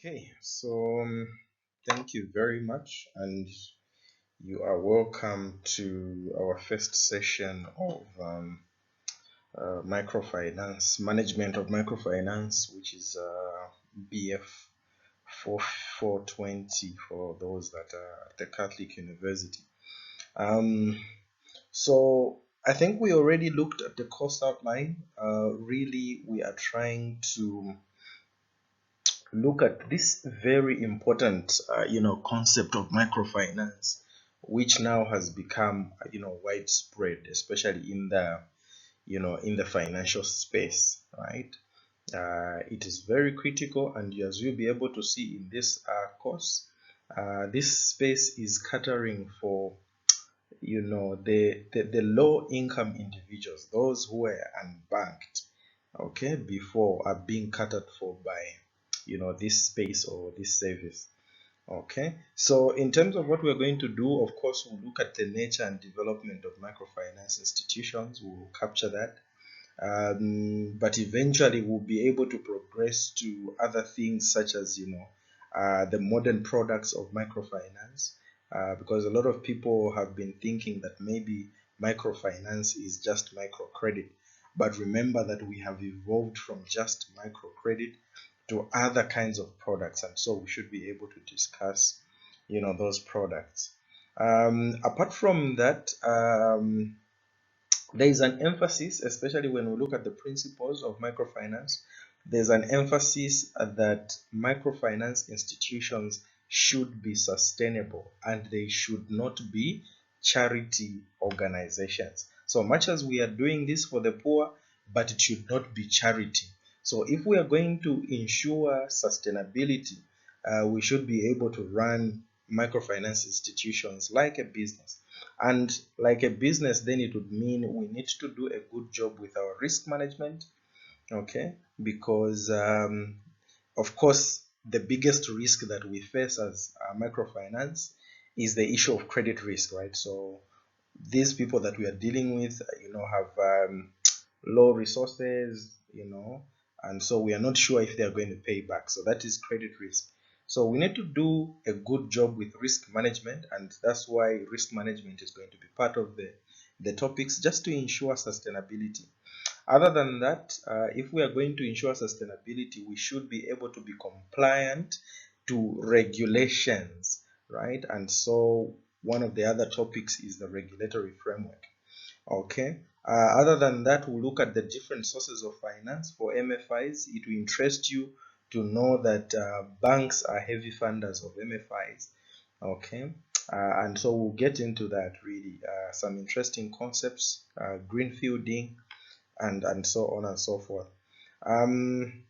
Okay, so thank you very much, and you are welcome to our first session of microfinance, management of microfinance, which is BF 420 for those that are at the Catholic University. Um, so I think we already looked at the course outline. Really, we are trying to look at this very important concept of microfinance, which now has become widespread, especially in the in the financial space, right? It is very critical, and as you'll be able to see in this course, this space is catering for the low income individuals, those who were unbanked, okay, before are being catered for by this space or this service. Okay, so in terms of what we're going to do, of course, we'll look at the nature and development of microfinance institutions. We'll capture that, but eventually we'll be able to progress to other things such as the modern products of microfinance, because a lot of people have been thinking that maybe microfinance is just microcredit, but remember that we have evolved from just microcredit to other kinds of products, and so we should be able to discuss those products. Apart from that, there is an emphasis, especially when we look at the principles of microfinance, there's an emphasis that microfinance institutions should be sustainable and they should not be charity organizations. So much as we are doing this for the poor, but it should not be charity. So if we are going to ensure sustainability, we should be able to run microfinance institutions like a business. And like a business, then it would mean we need to do a good job with our risk management, okay? Because, of course, the biggest risk that we face as microfinance is the issue of credit risk, right? So these people that we are dealing with, have low resources, and so we are not sure if they are going to pay back. So that is credit risk. So we need to do a good job with risk management, and that's why risk management is going to be part of the topics, just to ensure sustainability. Other than that, if we are going to ensure sustainability, we should be able to be compliant to regulations, right? And so one of the other topics is the regulatory framework. Okay. Other than that, we'll look at the different sources of finance for MFIs. It will interest you to know that banks are heavy funders of MFIs. Okay. And so we'll get into that really. Some interesting concepts, greenfielding, and so on and so forth. Um,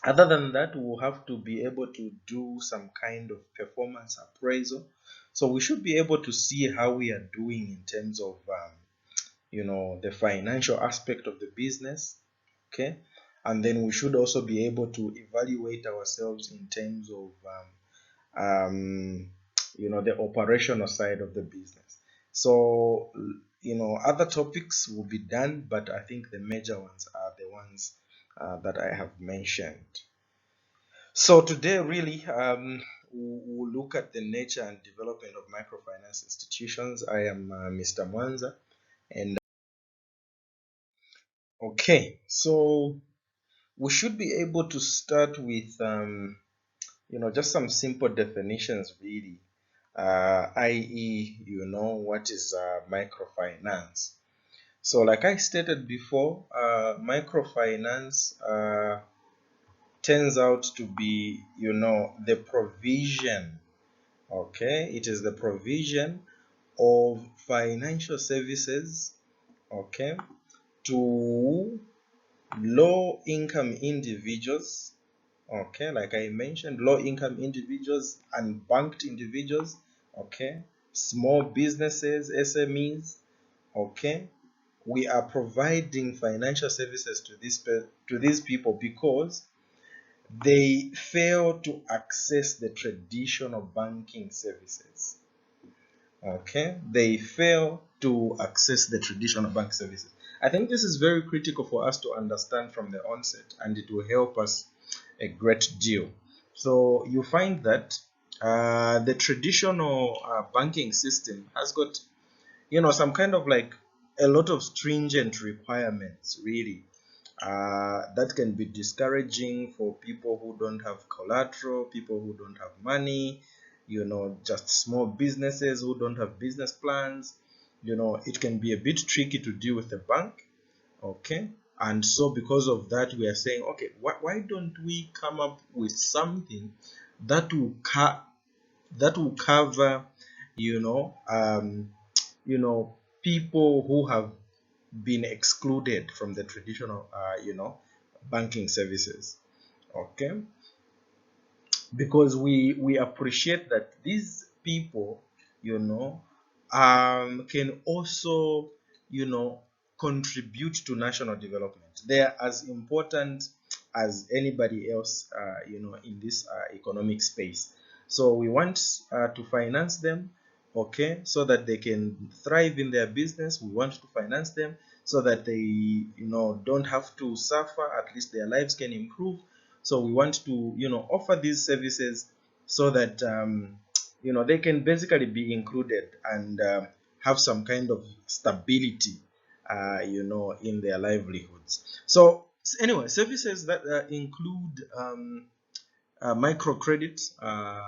Other than that, we'll have to be able to do some kind of performance appraisal. So we should be able to see how we are doing in terms of the financial aspect of the business, okay? And then we should also be able to evaluate ourselves in terms of the operational side of the business. So other topics will be done, but I think the major ones are the ones that I have mentioned. So today really we'll look at the nature and development of microfinance institutions. I am Mr. Mwanza, and okay, so we should be able to start with just some simple definitions really, i.e. what is microfinance. So like I stated before, microfinance turns out to be the provision, okay, it is the provision of financial services, okay, to low income individuals, okay, like I mentioned, low income individuals, unbanked individuals, okay, small businesses, SMEs, okay. We are providing financial services to these people because they fail to access the traditional banking services, okay. They fail to access the traditional bank services. I think this is very critical for us to understand from the onset, and it will help us a great deal. So you find that the traditional banking system has got, some kind of like a lot of stringent requirements, really, that can be discouraging for people who don't have collateral, people who don't have money, just small businesses who don't have business plans. It can be a bit tricky to deal with the bank. Okay. And so because of that, we are saying, okay, why don't we come up with something that will cover, you know, um, people who have been excluded from the traditional, banking services. Okay. Because we appreciate that these people, you know can also, you know contribute to national development. They are as important as anybody else, in this economic space. So we want to finance them, okay, so that they can thrive in their business. We want to finance them so that they, don't have to suffer, at least their lives can improve. So we want to, offer these services so that, they can basically be included and have some kind of stability, in their livelihoods. So anyway, services that include microcredit,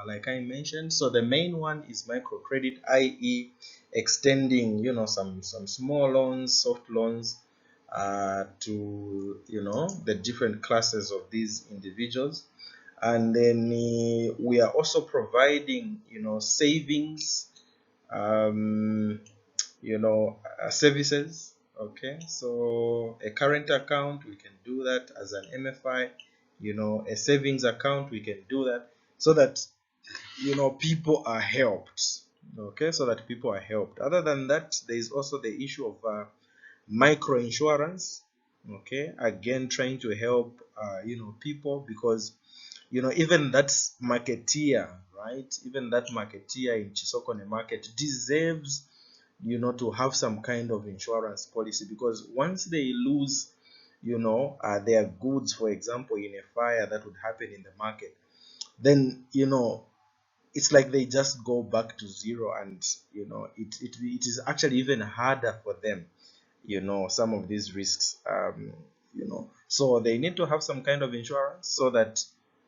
like I mentioned. So the main one is microcredit, i.e., extending, some small loans, soft loans, to, the different classes of these individuals. And then we are also providing, savings, um, services. Okay, so a current account, we can do that as an MFI. A savings account, we can do that, so that, people are helped. Okay, so that people are helped. Other than that, there is also the issue of micro insurance. Okay, again, trying to help, people, because, even that marketeer, right, even that marketeer in Chisokone market deserves, to have some kind of insurance policy, because once they lose, their goods, for example, in a fire that would happen in the market, then, it's like they just go back to zero. And, it is actually even harder for them, some of these risks, so they need to have some kind of insurance, so that,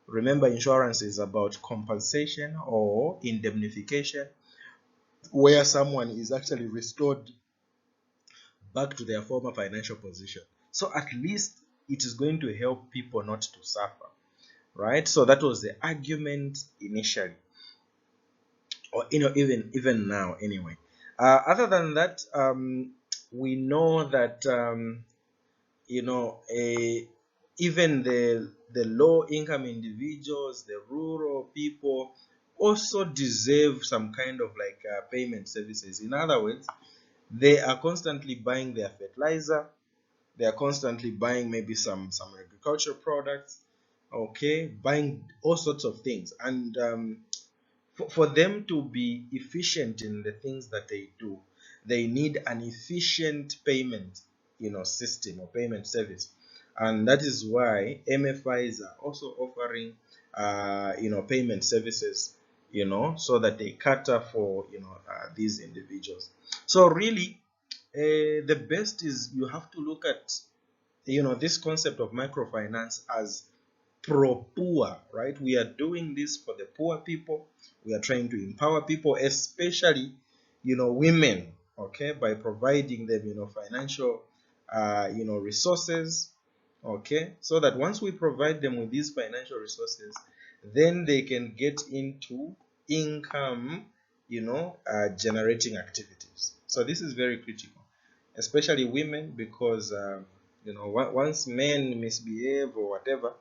remember, insurance is about compensation or indemnification, where someone is actually restored back to their former financial position. So at least it is going to help people not to suffer, right? So that was the argument initially, or, even now, anyway. Other than that, we know that, even the low income individuals, the rural people, also deserve some kind of like payment services. In other words, they are constantly buying their fertilizer, they are constantly buying maybe some agricultural products, okay, buying all sorts of things. And for them to be efficient in the things that they do, they need an efficient payment, system or payment service. And that is why MFIs are also offering, payment services, so that they cater for, these individuals. So really, the best is, you have to look at, this concept of microfinance as pro poor, right? We are doing this for the poor people. We are trying to empower people, especially, women, okay, by providing them, financial, resources, okay, so that once we provide them with these financial resources, then they can get into income, generating activities. So this is very critical, especially women, because, once men misbehave or whatever,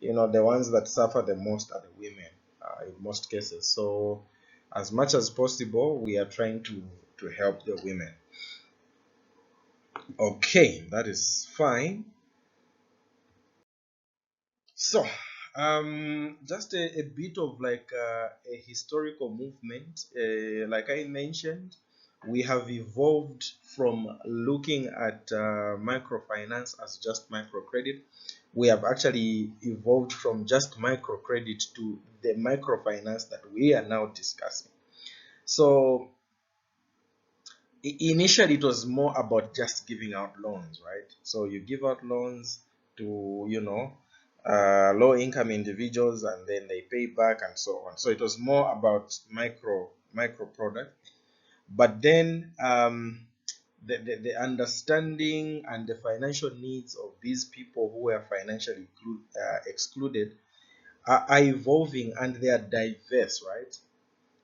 the ones that suffer the most are the women, in most cases. So as much as possible, we are trying to help the women. Okay, that is fine. So just a bit of like a historical movement. Like I mentioned, we have evolved from looking at microfinance as just microcredit. we have actually evolved from just microcredit to the microfinance that we are now discussing. So initially it was more about just giving out loans, right? So you give out loans to, low income individuals, and then they pay back and so on. So it was more about micro product. But then the understanding and the financial needs of these people who were financially excluded are evolving, and they are diverse, right?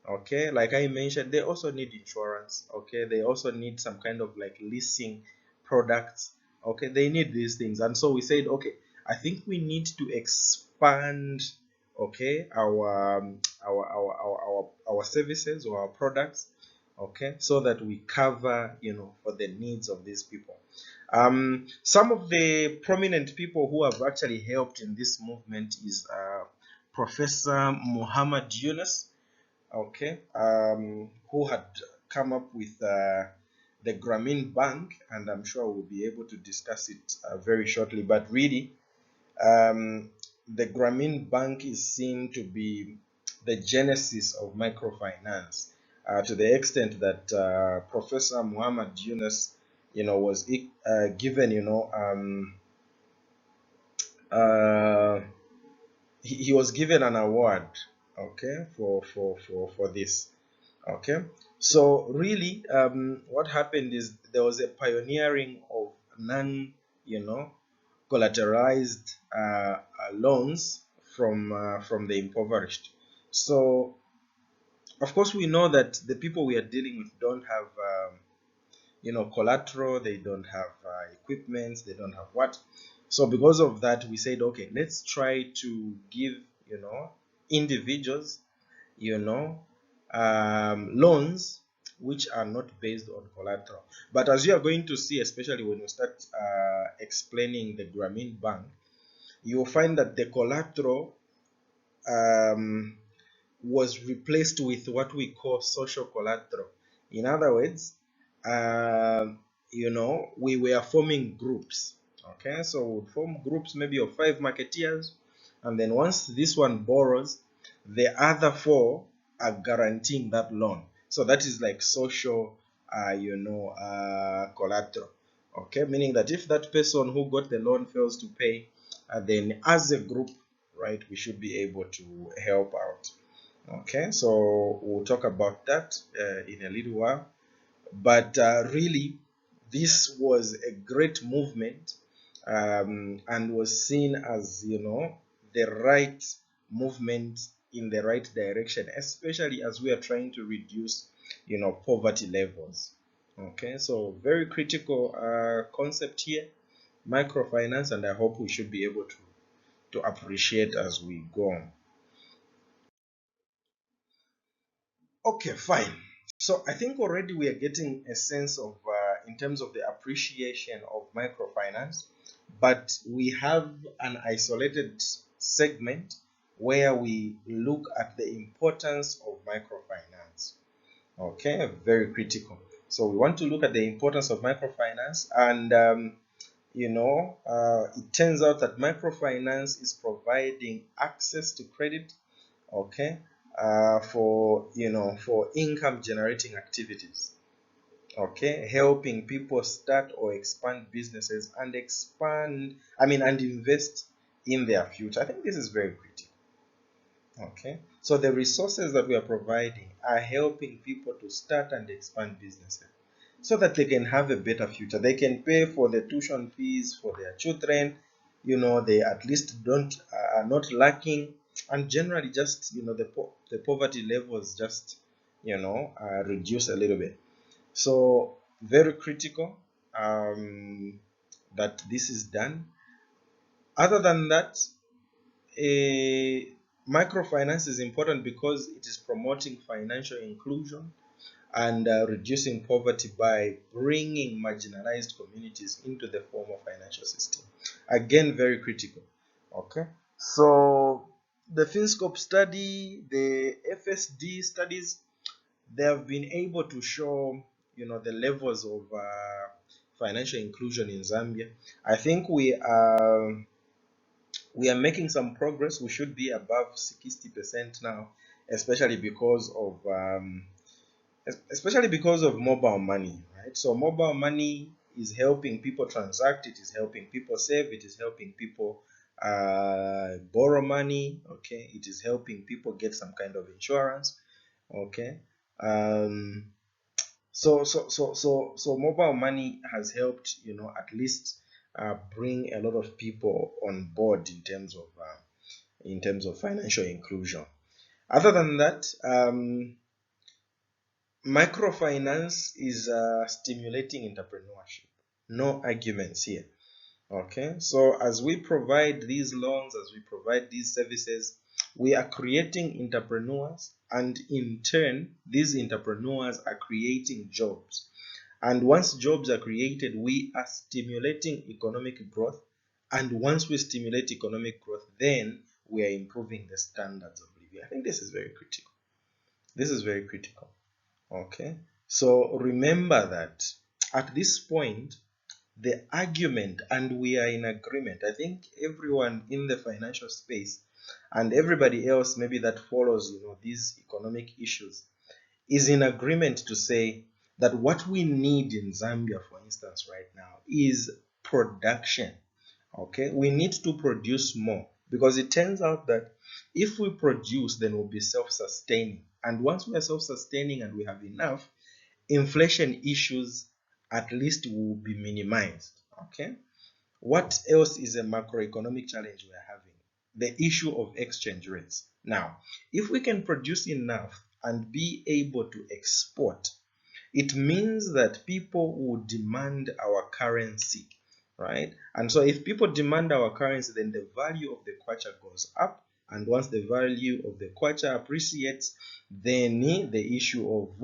Okay, like I mentioned, they also need insurance. Okay, they also need some kind of like leasing products. Okay, they need these things, and so we said, okay, I think we need to expand, okay, our services or our products, okay, so that we cover, for the needs of these people. Some of the prominent people who have actually helped in this movement is Professor Muhammad Yunus, okay, who had come up with the Grameen Bank, and I'm sure we'll be able to discuss it very shortly. But really, the Grameen Bank is seen to be the genesis of microfinance, to the extent that Professor Muhammad Yunus, was given, uh, he was given an award, okay, for this. Okay, so really, what happened is there was a pioneering of non, you know, collateralized loans from the impoverished. So, of course, we know that the people we are dealing with don't have, collateral. They don't have equipment. They don't have what. So, because of that, we said, okay, let's try to give, individuals, you know, loans which are not based on collateral. But as you are going to see, especially when you start explaining the Grameen Bank, you will find that the collateral um, was replaced with what we call social collateral. In other words, uh, we were forming groups. Okay, so we'd form groups maybe of 5 marketeers, and then once this one borrows, the other 4 are guaranteeing that loan. So that is like social, collateral. Okay, meaning that if that person who got the loan fails to pay, then as a group, right, we should be able to help out. Okay, so we'll talk about that in a little while. But really, this was a great movement, and was seen as, the right movement in the right direction, especially as we are trying to reduce, poverty levels. Okay, so very critical concept here, microfinance, and I hope we should be able to appreciate as we go on. Okay, fine. So I think already we are getting a sense of, in terms of the appreciation of microfinance, but we have an isolated segment where we look at the importance of microfinance. Okay, very critical. So we want to look at the importance of microfinance, and it turns out that microfinance is providing access to credit, okay, for income generating activities, okay, helping people start or expand businesses and and invest in their future. I think this is very critical. Okay, so the resources that we are providing are helping people to start and expand businesses so that they can have a better future. They can pay for the tuition fees for their children. They at least don't are not lacking, and generally just, the poverty levels just, reduce a little bit. So very critical, that this is done. Other than that, a microfinance is important because it is promoting financial inclusion and reducing poverty by bringing marginalized communities into the formal financial system. Again, very critical. Okay, so the FinScope study, the FSD studies, they have been able to show, the levels of financial inclusion in Zambia. I think we are we are making some progress. We should be above 60% now, especially because of mobile money, right? So mobile money is helping people transact, it is helping people save, it is helping people borrow money, okay? It is helping people get some kind of insurance, okay? So mobile money has helped, at least bring a lot of people on board in terms of financial inclusion. Other than that, microfinance is stimulating entrepreneurship. No arguments here. Okay, so as we provide these loans, as we provide these services, we are creating entrepreneurs, and in turn, these entrepreneurs are creating jobs. And once jobs are created, we are stimulating economic growth. And once we stimulate economic growth, then we are improving the standards of living. I think this is very critical. This is very critical. Okay, so remember that at this point, the argument, and we are in agreement, I think everyone in the financial space and everybody else maybe that follows these economic issues is in agreement to say that what we need in Zambia, for instance, right now is production. Okay, we need to produce more, because it turns out that if we produce, then we'll be self-sustaining, and once we are self-sustaining and we have enough, inflation issues at least will be minimized. Okay, what else is a macroeconomic challenge we are having? The issue of exchange rates. Now, if we can produce enough and be able to export, it means that people will demand our currency, right? And so if people demand our currency, then the value of the kwacha goes up. And once the value of the kwacha appreciates, then the issue of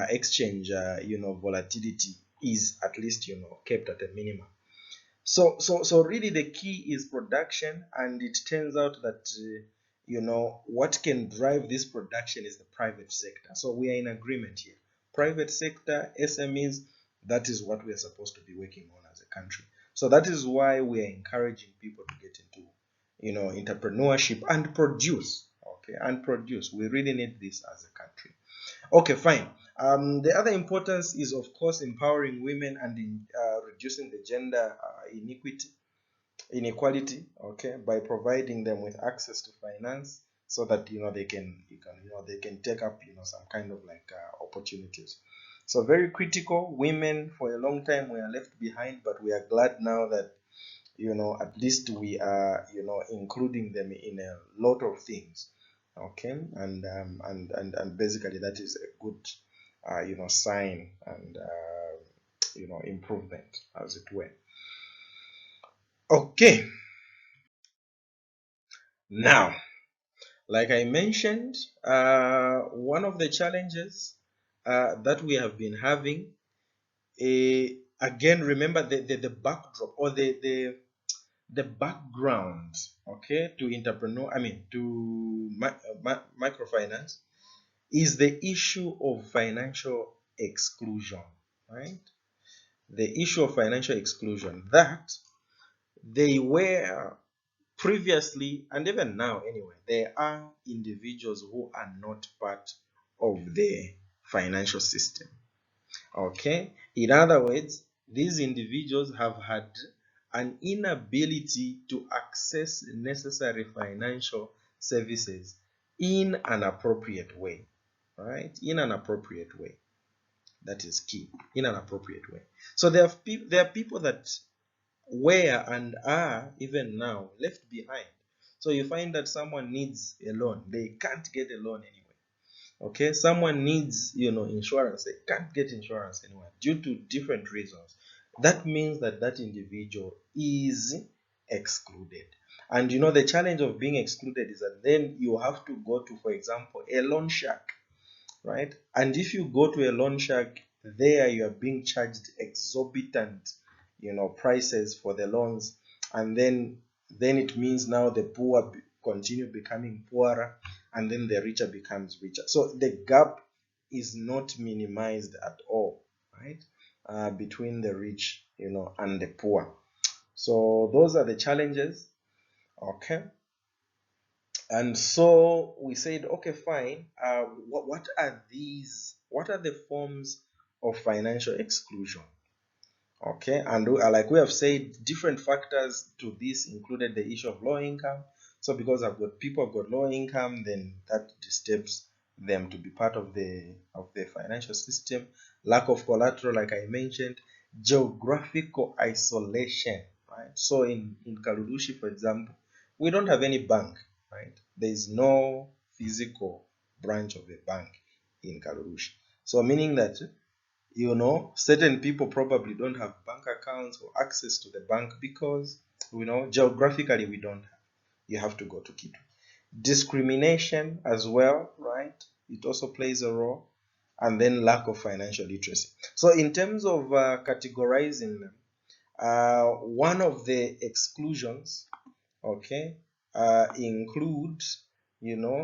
exchange, volatility is at least, kept at a minimum. So really the key is production, and it turns out that what can drive this production is the private sector. So we are in agreement here. Private sector, SMEs, that is what we are supposed to be working on as a country. So that is why we are encouraging people to get into entrepreneurship and produce. Okay, and produce. We really need this as a country. Okay, fine. The other importance is, of course, empowering women and reducing the gender inequality. Okay, by providing them with access to finance, so that they can take up some kind of like opportunities. So very critical. Women for a long time were left behind, but we are glad now that at least we are including them in a lot of things. Okay, and basically that is a good sign and improvement, as it were. Okay, now, like I mentioned, one of the challenges that we have been having, again, remember the backdrop, or the background, okay, to microfinance, is the issue of financial exclusion, right? The issue of financial exclusion, that they were previously, and even now anyway, there are individuals who are not part of the financial system. Okay, in other words, these individuals have had an inability to access necessary financial services in an appropriate way, right? In an appropriate way. That is key. In an appropriate way. So there are people that were and are even now left behind. So you find that someone needs a loan, they can't get a loan anyway. Okay, someone needs insurance, they can't get insurance anywhere due to different reasons. That means that that individual is excluded. And the challenge of being excluded is that then you have to go to, for example, a loan shark, right? And if you go to a loan shark, there you are being charged exorbitant prices for the loans, and then it means now the poor continue becoming poorer, and then the richer becomes richer. So the gap is not minimized at all, right? Between the rich and the poor. So those are the challenges. Okay. And so we said, okay, fine. What are these? What are the forms of financial exclusion? Okay, and like we have said, different factors to this included the issue of low income. So because I've got people have got low income, then that disturbs them to be part of the financial system. Lack of collateral, like I mentioned, geographical isolation, right? So in Kaludushi, for example, we don't have any bank, right? There is no physical branch of a bank in Kaludushi. So meaning that certain people probably don't have bank accounts or access to the bank because, geographically we don't have. You have to go to Quito. Discrimination as well, right? It also plays a role. And then lack of financial literacy. So in terms of categorizing them, one of the exclusions, okay, include,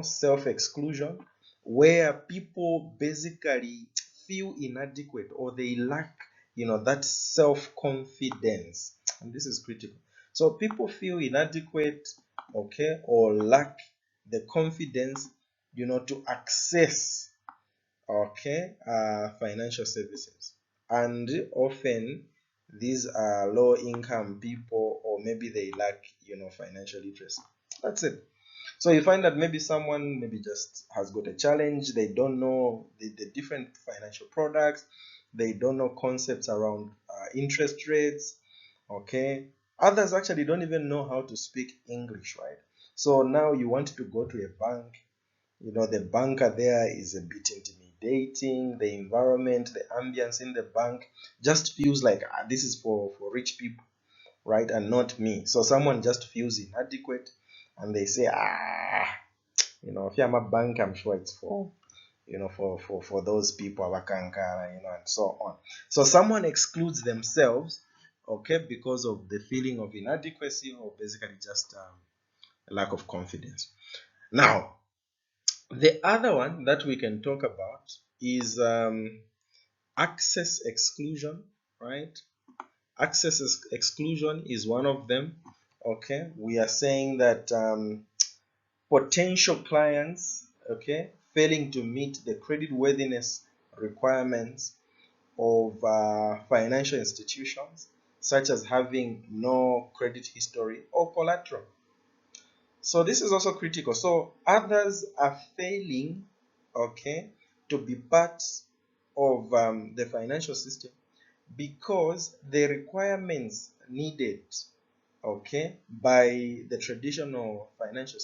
self-exclusion, where people basically feel inadequate or they lack, that self-confidence. And this is critical. So people feel inadequate, okay, or lack the confidence, to access, okay, financial services. And often these are low income people, or maybe they lack, financial literacy. That's it. So you find that maybe someone maybe just has got a challenge, they don't know the different financial products, they don't know concepts around interest rates, okay. Others actually don't even know how to speak English, right? So now you want to go to a bank, the banker there is a bit intimidating. The environment, the ambience in the bank just feels like, this is for rich people, right? And not me. So someone just feels inadequate and they say, if I'm a bank, I'm sure it's for, for those people, Awakankara, and so on. So someone excludes themselves, okay, because of the feeling of inadequacy or basically just lack of confidence. Now, the other one that we can talk about is access exclusion, right? Access exclusion is one of them. Okay, we are saying that potential clients, okay, failing to meet the credit worthiness requirements of financial institutions, such as having no credit history or collateral. So this is also critical. So others are failing, okay, to be part of the financial system because the requirements needed, okay, by the traditional financial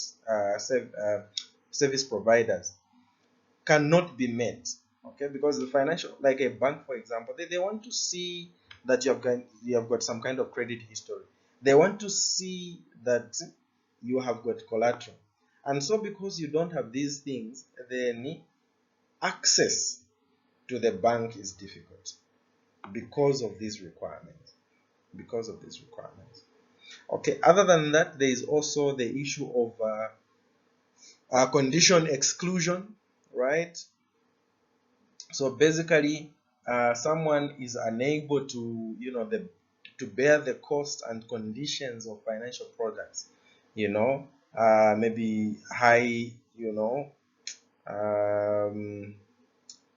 service providers cannot be met, okay, because the financial, like a bank for example, they want to see that you have got some kind of credit history. They want to see that you have got collateral. And so because you don't have these things, then access to the bank is difficult because of these requirements. Okay, other than that, there is also the issue of condition exclusion, right? So basically, someone is unable to, to bear the cost and conditions of financial products. Maybe high, um,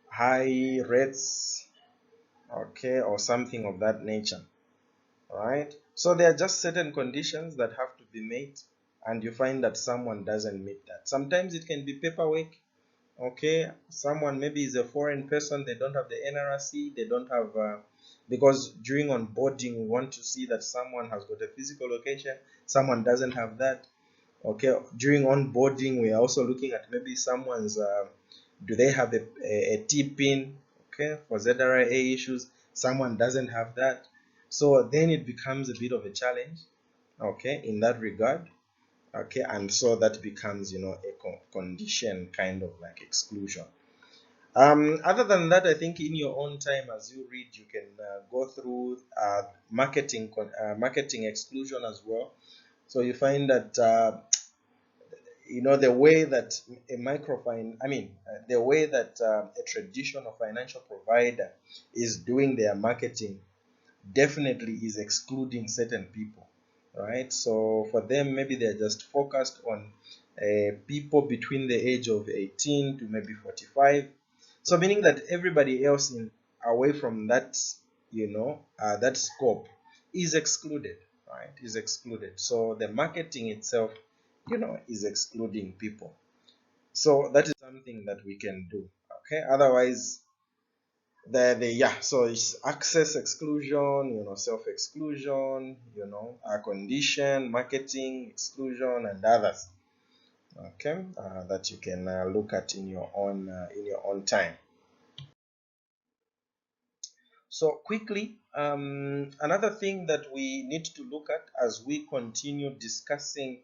high rates, okay, or something of that nature, right? So there are just certain conditions that have to be met, and you find that someone doesn't meet that. Sometimes it can be paperwork. Okay, someone maybe is a foreign person, they don't have the NRC, they don't have because during onboarding we want to see that someone has got a physical location, someone doesn't have that. Okay, during onboarding we are also looking at maybe someone's do they have a T-pin, okay, for ZRA issues, someone doesn't have that. So then it becomes a bit of a challenge, okay, in that regard. Okay, and so that becomes, a condition kind of like exclusion. Other than that, I think in your own time as you read, you can go through marketing exclusion as well. So you find that the way that the way that a traditional financial provider is doing their marketing definitely is excluding certain people. right? So for them, maybe they're just focused on people between the age of 18 to maybe 45. So meaning that everybody else in away from that, that scope is excluded, right? Is excluded. So the marketing itself, is excluding people. So that is something that we can do. Okay. Otherwise, so it's access exclusion, self exclusion, condition, marketing exclusion, and others. Okay, that you can look at in your own time. So quickly, another thing that we need to look at as we continue discussing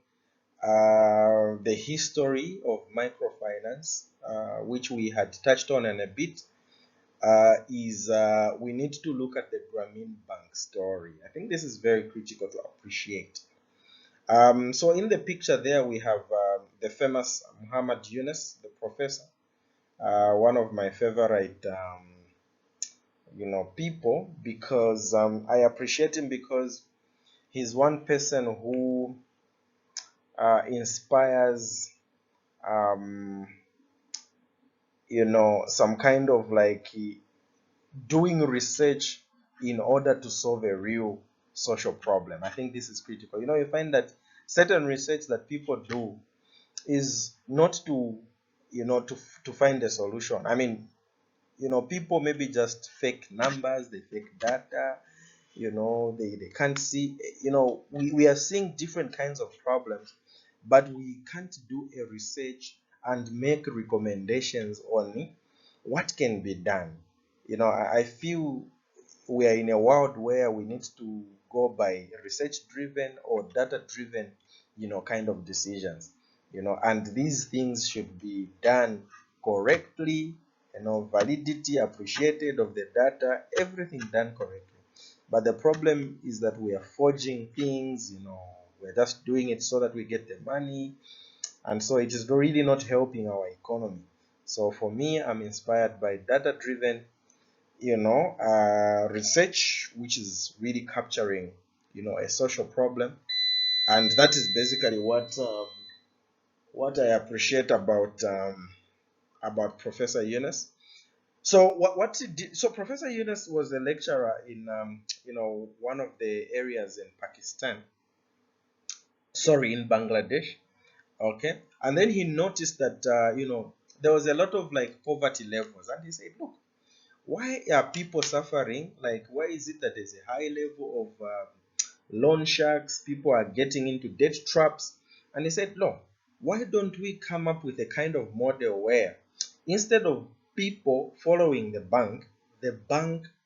the history of microfinance, which we had touched on in a bit, is we need to look at the Grameen Bank story. I think this is very critical to appreciate. So in the picture there, we have the famous Muhammad Yunus, the professor, one of my favorite, people, because I appreciate him because he's one person who inspires, um, some kind of like doing research in order to solve a real social problem. I think this is critical. You find that certain research that people do is not to, to find a solution. I mean, people maybe just fake numbers, they fake data, they can't see, we are seeing different kinds of problems, but we can't do a research and make recommendations on what can be done. I feel we are in a world where we need to go by research driven or data driven, kind of decisions, and these things should be done correctly, validity appreciated of the data, everything done correctly. But the problem is that we are forging things, we're just doing it so that we get the money, and so it is really not helping our economy. So for me, I'm inspired by data driven, research which is really capturing, a social problem, and that is basically what I appreciate about Professor Yunus. So what he did, so Professor Yunus was a lecturer in one of the areas in Pakistan, sorry, in Bangladesh. Okay, and then he noticed that there was a lot of like poverty levels, and he said, look, why are people suffering? Like, why is it that there's a high level of loan sharks? People are getting into debt traps. And he said, no, why don't we come up with a kind of model where instead of people following the bank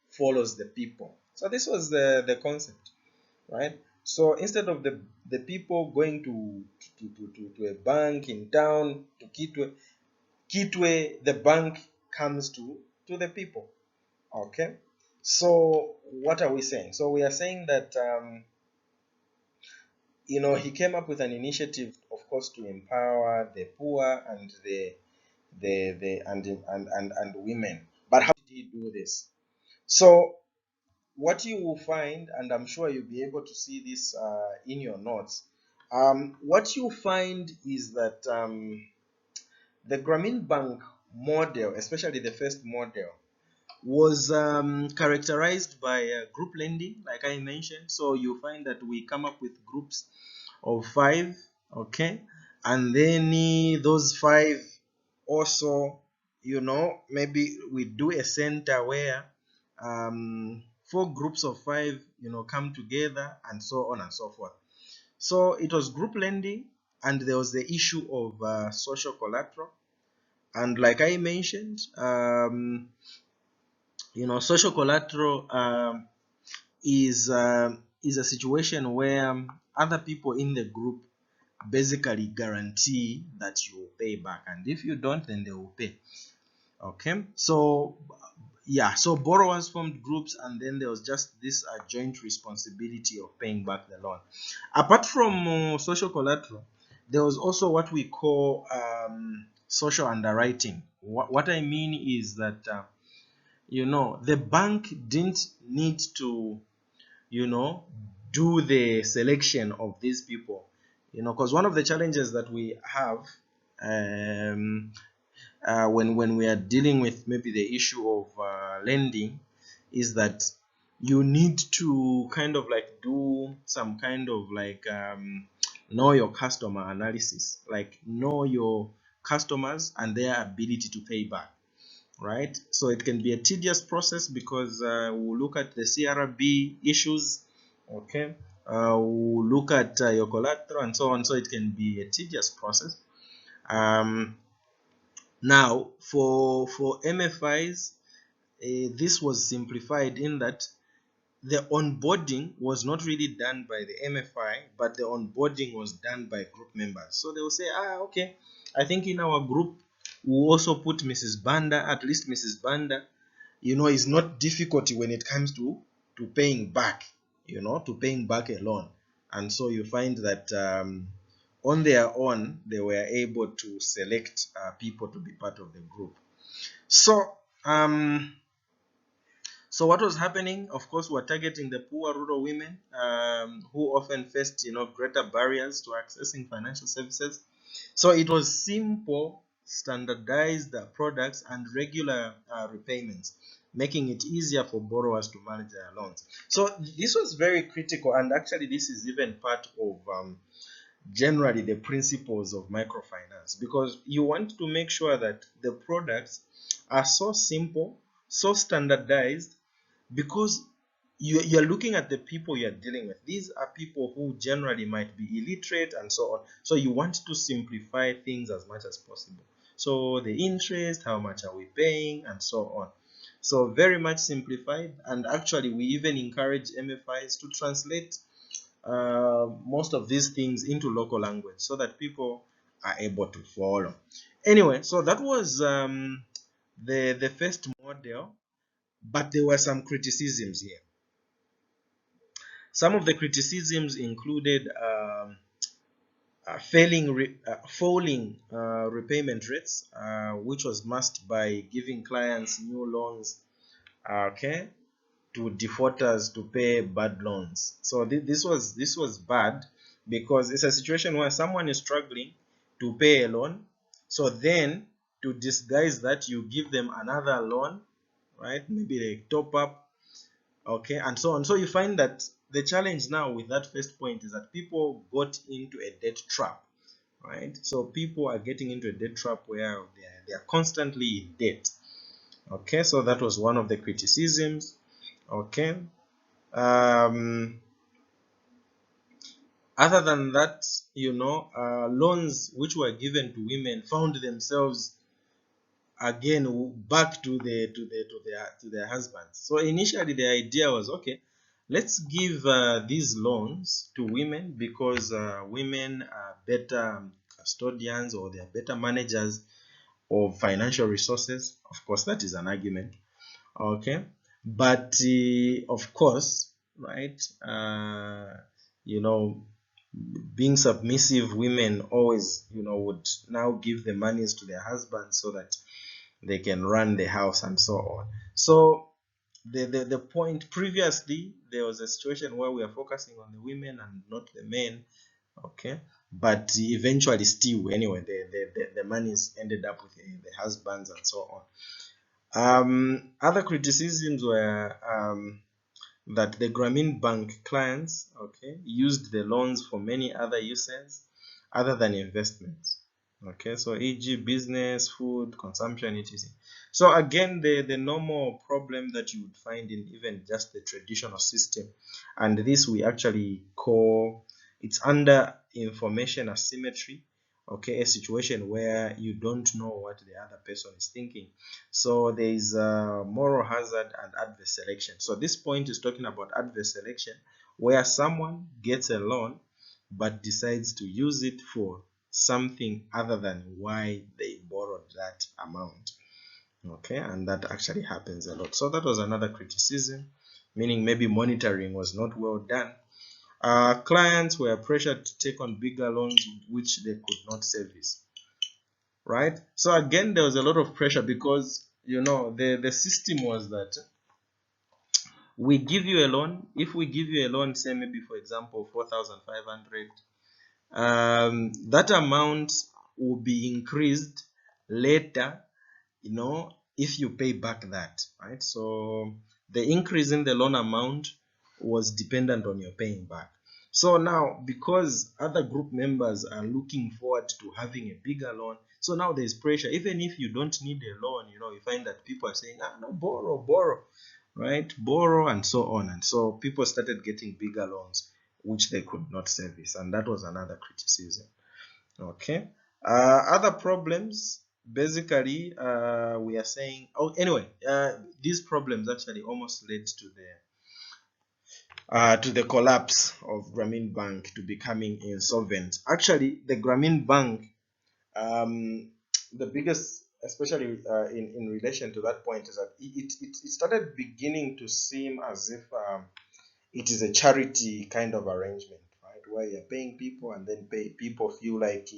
follows the people? So this was the concept, right? So instead of the people going to a bank in town, to Kitwe, the bank comes to the people. Okay, so what are we saying? So we are saying that he came up with an initiative, of course, to empower the poor and the and women. But how did he do this? So what you will find, and I'm sure you'll be able to see this in your notes. What you find is that the Grameen Bank model, especially the first model, was characterized by group lending, like I mentioned. So you find that we come up with groups of 5, okay, and then those 5 also, maybe we do a center where 4 groups of 5, come together, and so on and so forth. So it was group lending, and there was the issue of social collateral, and like I mentioned, social collateral is a situation where other people in the group basically guarantee that you will pay back, and if you don't, then they will pay. Okay, so so borrowers formed groups, and then there was just this joint responsibility of paying back the loan. Apart from social collateral, there was also what we call social underwriting. What I mean is that the bank didn't need to, do the selection of these people, because one of the challenges that we have when we are dealing with maybe the issue of lending is that you need to kind of like do some kind of like know your customer analysis, like know your customers and their ability to pay back, right? So it can be a tedious process because we'll look at the CRB issues, okay? We'll look at your collateral and so on. So it can be a tedious process. Now, for MFIs, this was simplified in that the onboarding was not really done by the MFI, but the onboarding was done by group members. So they will say, okay, I think in our group we also put Mrs. Banda. At least Mrs. Banda, is not difficulty when it comes to paying back, to paying back a loan. And so you find that on their own, they were able to select people to be part of the group. So what was happening? Of course, we're targeting the poor rural women who often faced, greater barriers to accessing financial services. So it was simple, standardized products and regular repayments, making it easier for borrowers to manage their loans. So this was very critical, and actually this is even part of generally the principles of microfinance, because you want to make sure that the products are so simple, so standardized, because you're looking at the people you're dealing with. These are people who generally might be illiterate and so on. So you want to simplify things as much as possible. So the interest, how much are we paying, and so on. So very much simplified. And actually we even encourage MFIs to translate most of these things into local language so that people are able to follow. Anyway, so that was the first model, but there were some criticisms here. Some of the criticisms included falling repayment rates, which was masked by giving clients new loans, okay, to defaulters to pay bad loans. So this was bad, because it's a situation where someone is struggling to pay a loan. So then, to disguise that, you give them another loan, right? Maybe they top up, okay, and so on. So you find that the challenge now with that first point is that people got into a debt trap, right? So people are getting into a debt trap where they are constantly in debt. Okay, so that was one of the criticisms. Okay. Other than that, loans which were given to women found themselves again back to their husbands. So initially the idea was, okay, let's give these loans to women because women are better custodians, or they are better managers of financial resources. Of course, that is an argument. Okay, but of course, right, being submissive women always, would now give the monies to their husbands so that they can run the house and so on. So the point previously, there was a situation where we are focusing on the women and not the men, okay, but eventually still, anyway, the monies ended up with the husbands and so on. Other criticisms were that the Grameen Bank clients, okay, used the loans for many other uses other than investments. Okay, so e.g. business, food, consumption, etc. So again, the normal problem that you would find in even just the traditional system, and this we actually call, it's under information asymmetry. Okay, a situation where you don't know what the other person is thinking. So there is moral hazard and adverse selection. So this point is talking about adverse selection, where someone gets a loan but decides to use it for something other than why they borrowed that amount. Okay, and that actually happens a lot. So that was another criticism, meaning maybe monitoring was not well done. Clients were pressured to take on bigger loans which they could not service, right? So again, there was a lot of pressure because the system was that We give you a loan. If we give you a loan, say maybe for example 4,500, that amount will be increased later, if you pay back that, right? So the increase in the loan amount was dependent on your paying back. So now, because other group members are looking forward to having a bigger loan, so now there's pressure. Even if you don't need a loan, you find that people are saying, no, borrow, right? Borrow, and so on. And so people started getting bigger loans, which they could not service. And that was another criticism. Okay. Other problems, basically, we are saying, anyway, these problems actually almost led to the collapse of Grameen Bank to becoming insolvent. Actually, the Grameen Bank, the biggest, especially in relation to that point, is that it started beginning to seem as if it is a charity kind of arrangement, right? Where you're paying people and then people feel like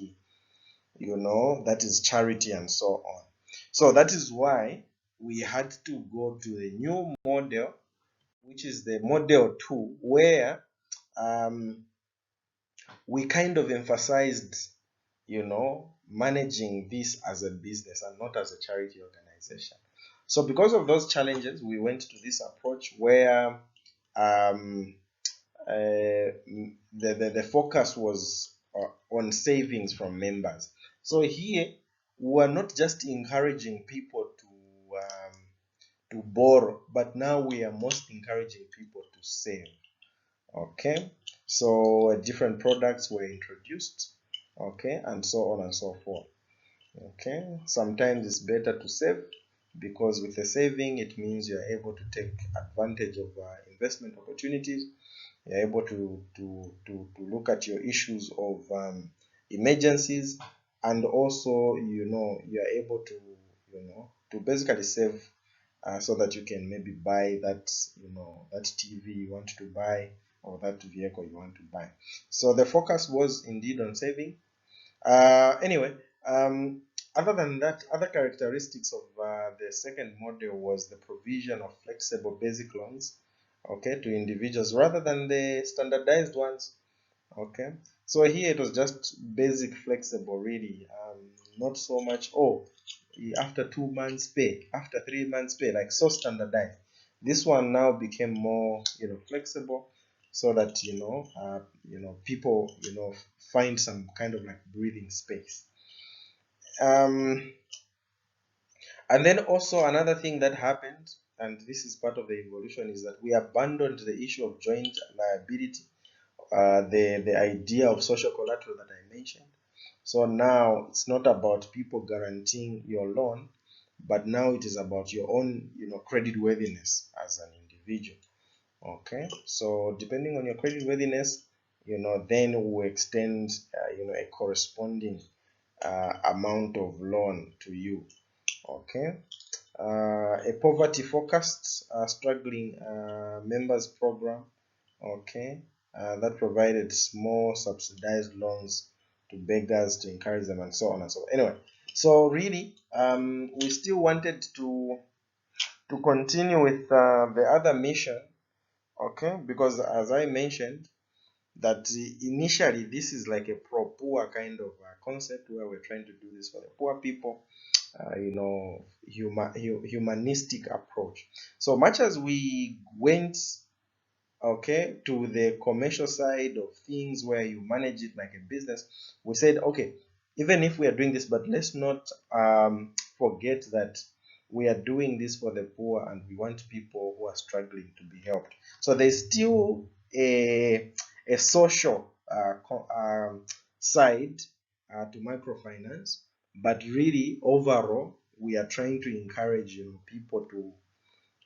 that is charity and so on. So that is why we had to go to a new model, which is the model 2, where we kind of emphasized managing this as a business and not as a charity organization. So because of those challenges, we went to this approach where um, the focus was on savings from members. So here we are not just encouraging people to borrow, but now we are most encouraging people to save. Okay, so different products were introduced. Okay, and so on and so forth. Okay, sometimes it's better to save, because with the saving it means you are able to take advantage of investment opportunities. You're able to look at your issues of emergencies, and also you're able to basically save, so that you can maybe buy that TV you want to buy, or that vehicle you want to buy. So the focus was indeed on saving. Anyway, other than that, other characteristics of the second model was the provision of flexible basic loans, okay, to individuals rather than the standardized ones. Okay, so here it was just basic flexible, really, not so much, after 2 months pay, after 3 months pay, like so standardized. This one now became more flexible, so that people find some kind of like breathing space. And then also another thing that happened, and this is part of the evolution, is that we abandoned the issue of joint liability, the idea of social collateral that I mentioned. So now it's not about people guaranteeing your loan, but now it is about your own credit worthiness as an individual. Okay, so depending on your credit worthiness, then we extend a corresponding amount of loan to you. Okay, a poverty focused struggling members program, okay, that provided small subsidized loans to beggars to encourage them, and so on and so on. Anyway, so really we still wanted to continue with the other mission, okay, because as I mentioned, that initially this is like a pro-poor kind of concept, where we're trying to do this for the poor people, humanistic approach. So much as we went, okay, to the commercial side of things, where you manage it like a business, we said, okay, even if we are doing this, but let's not forget that we are doing this for the poor, and we want people who are struggling to be helped. So there's still a social side to microfinance, but really overall we are trying to encourage people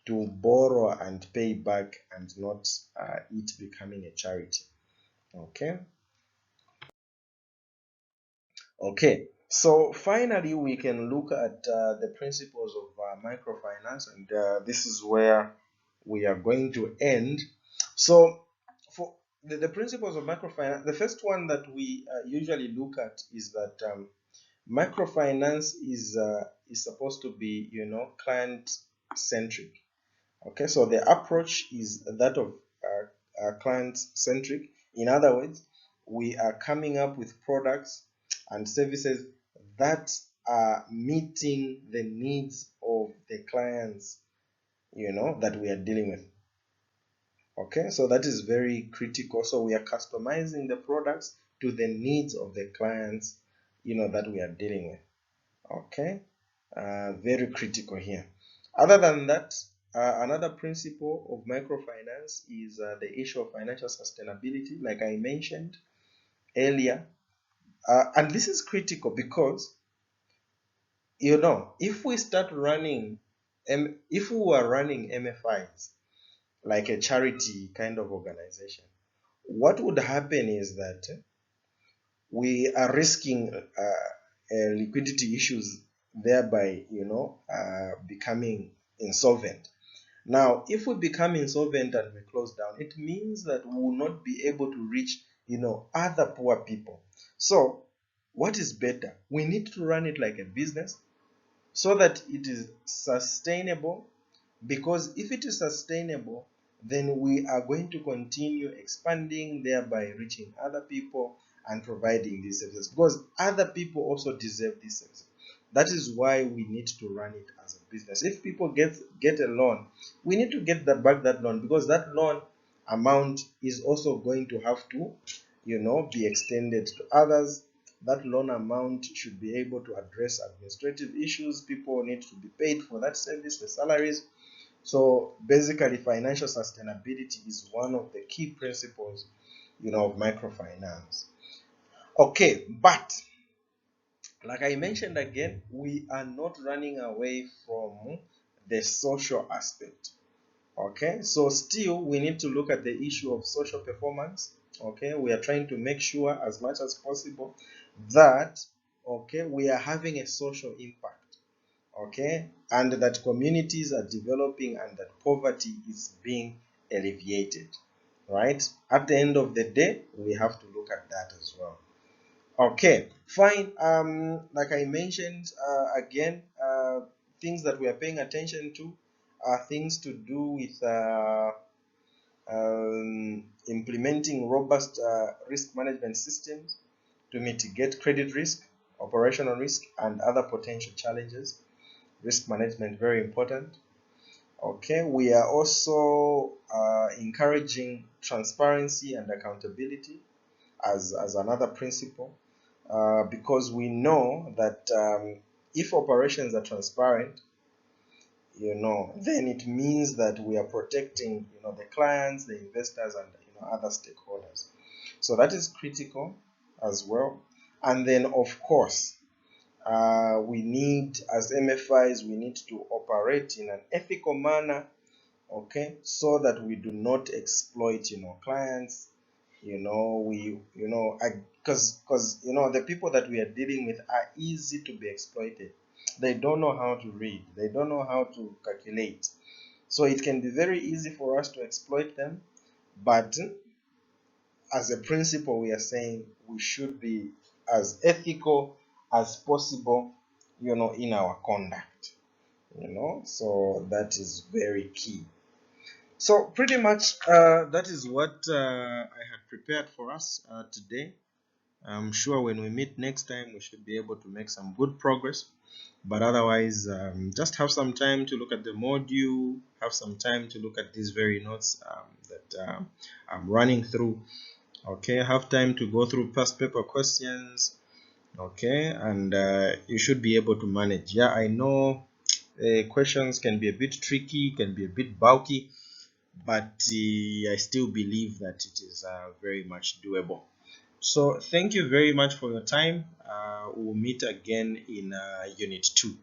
to borrow and pay back, and not it becoming a charity. Okay. Okay, so finally we can look at the principles of microfinance, and this is where we are going to end. So for the principles of microfinance, the first one that we usually look at is that microfinance is supposed to be client centric. Okay, so the approach is that of client centric. In other words, we are coming up with products and services that are meeting the needs of the clients, that we are dealing with. Okay, so that is very critical. So we are customizing the products to the needs of the clients, that we are dealing with. Okay, very critical here. Other than that, another principle of microfinance is the issue of financial sustainability, like I mentioned earlier. And this is critical because, if we start running, if we were running MFIs, like a charity kind of organization, what would happen is that we are risking liquidity issues, thereby, becoming insolvent. Now, if we become insolvent and we close down, it means that we will not be able to reach, other poor people. So, what is better? We need to run it like a business so that it is sustainable, because if it is sustainable, then we are going to continue expanding, thereby reaching other people and providing these services, because other people also deserve these services. That is why we need to run it as a business. If people get a loan, we need to get back that loan, because that loan amount is also going to have to, be extended to others. That loan amount should be able to address administrative issues. People need to be paid for that service, the salaries. So basically, financial sustainability is one of the key principles, of microfinance. Okay, but like I mentioned again, we are not running away from the social aspect. Okay, so still we need to look at the issue of social performance. Okay, we are trying to make sure as much as possible that, okay, we are having a social impact. Okay, and that communities are developing and that poverty is being alleviated. Right, at the end of the day, we have to look at that as well. Okay, fine. Like I mentioned, again, things that we are paying attention to are things to do with implementing robust risk management systems to mitigate credit risk, operational risk, and other potential challenges. Risk management, very important. Okay, we are also encouraging transparency and accountability as another principle, because we know that if operations are transparent, then it means that we are protecting, the clients, the investors, and other stakeholders. So that is critical as well. And then, of course, we need, as MFIs, we need to operate in an ethical manner, okay, so that we do not exploit, clients. Because the people that we are dealing with are easy to be exploited. They don't know how to read, they don't know how to calculate, so it can be very easy for us to exploit them. But as a principle, we are saying we should be as ethical as possible, in our conduct, so that is very key. So pretty much that is what I had prepared for us today. I'm sure when we meet next time, we should be able to make some good progress. But otherwise, just have some time to look at the module, have some time to look at these very notes that I'm running through. Okay, have time to go through past paper questions. Okay, and you should be able to manage. Yeah, I know questions can be a bit tricky, can be a bit bulky, but I still believe that it is very much doable. So thank you very much for your time. We'll meet again in Unit 2.